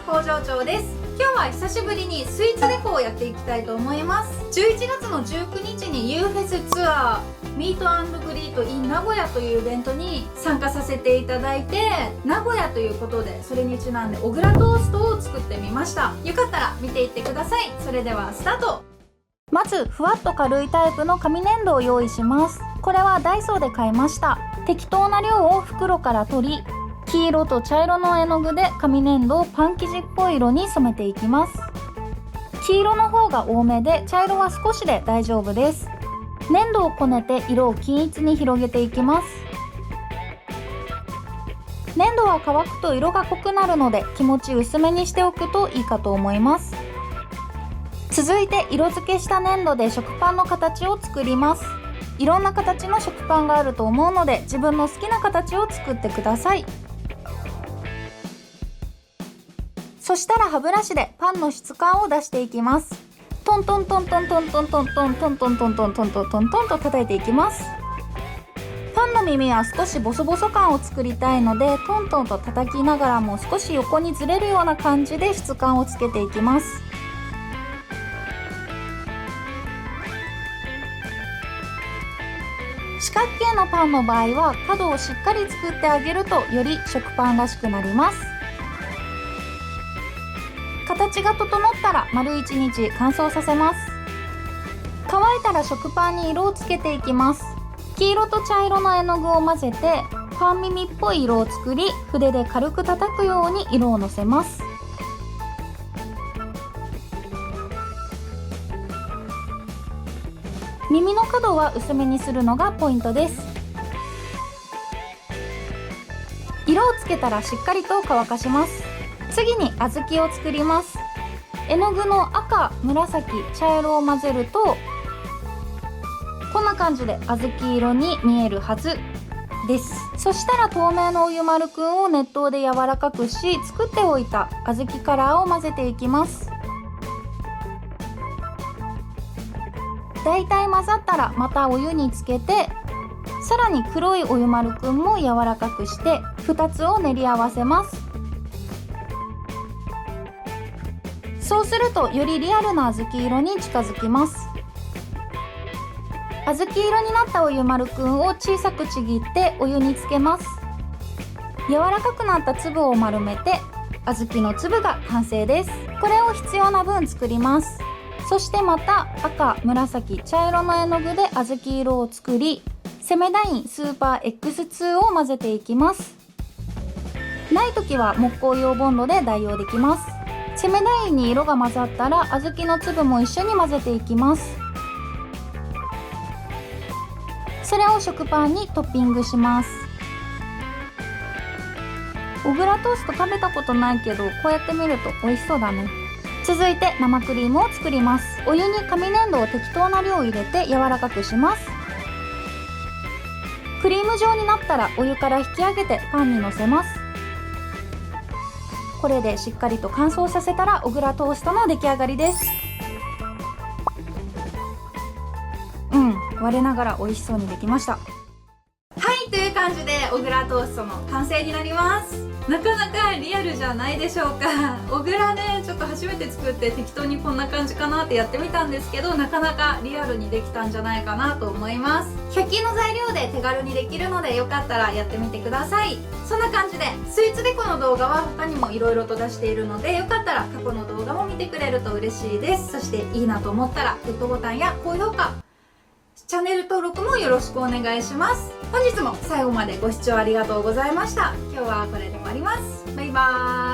工場長です。今日は久しぶりにスイーツデコをやっていきたいと思います。11月の19日に U フェスツアーミート&グリート in 名古屋というイベントに参加させていただいて、名古屋ということでそれにちなんで小倉トーストを作ってみました。よかったら見ていってください。それではスタート。まずふわっと軽いタイプの紙粘土を用意します。これはダイソーで買いました。適当な量を袋から取り、黄色と茶色の絵の具で紙粘土をパン生地っぽい色に染めていきます。黄色の方が多めで茶色は少しで大丈夫です。粘土をこねて色を均一に広げていきます。粘土は乾くと色が濃くなるので気持ち薄めにしておくといいかと思います。続いて色付けした粘土で食パンの形を作ります。いろんな形の食パンがあると思うので自分の好きな形を作ってください。そしたら歯ブラシでパンの質感を出していきます。トントントントントントントントントントントントントントントントンと叩いていきます。パンの耳は少しボソボソ感を作りたいのでトントンと叩きながらも少し横にずれるような感じで質感をつけていきます。四角形のパンの場合は角をしっかり作ってあげるとより食パンらしくなります。形が整ったら丸1日乾燥させます。乾いたら食パンに色をつけていきます。黄色と茶色の絵の具を混ぜてパン耳っぽい色を作り、筆で軽く叩くように色をのせます。耳の角は薄めにするのがポイントです。色をつけたらしっかりと乾かします。次に小豆を作ります。絵の具の赤、紫、茶色を混ぜるとこんな感じで小豆色に見えるはずです。そしたら透明のお湯丸くんを熱湯で柔らかくし、作っておいた小豆カラーを混ぜていきます。だいたい混ざったらまたお湯につけて、さらに黒いお湯丸くんも柔らかくして2つを練り合わせます。そうするとよりリアルな小豆色に近づきます。小豆色になったお湯丸くんを小さくちぎってお湯につけます。柔らかくなった粒を丸めて小豆の粒が完成です。これを必要な分作ります。そしてまた赤、紫、茶色の絵の具で小豆色を作り、セメダインスーパー X2 を混ぜていきます。ない時は木工用ボンドで代用できます。セメダインに色が混ざったら小豆の粒も一緒に混ぜていきます。それを食パンにトッピングします。小倉トースト食べたことないけどこうやって見ると美味しそうだね。続いて生クリームを作ります。お湯に紙粘土を適当な量入れて柔らかくします。クリーム状になったらお湯から引き上げてパンにのせます。これでしっかりと乾燥させたら小倉トーストの出来上がりです。我ながら美味しそうにできました。はい、という感じで小倉トーストの完成になります。なかなかリアルじゃないでしょうか。小倉ね、ちょっと初めて作って適当にこんな感じかなってやってみたんですけど、なかなかリアルにできたんじゃないかなと思います。100均の材料で手軽にできるのでよかったらやってみてください。そんな感じでスイーツデコの動画は他にも色々と出しているので、よかったら過去の動画も見てくれると嬉しいです。そしていいなと思ったらグッドボタンや高評価、チャンネル登録もよろしくお願いします。本日も最後までご視聴ありがとうございました。今日はこれで終わります。バイバーイ。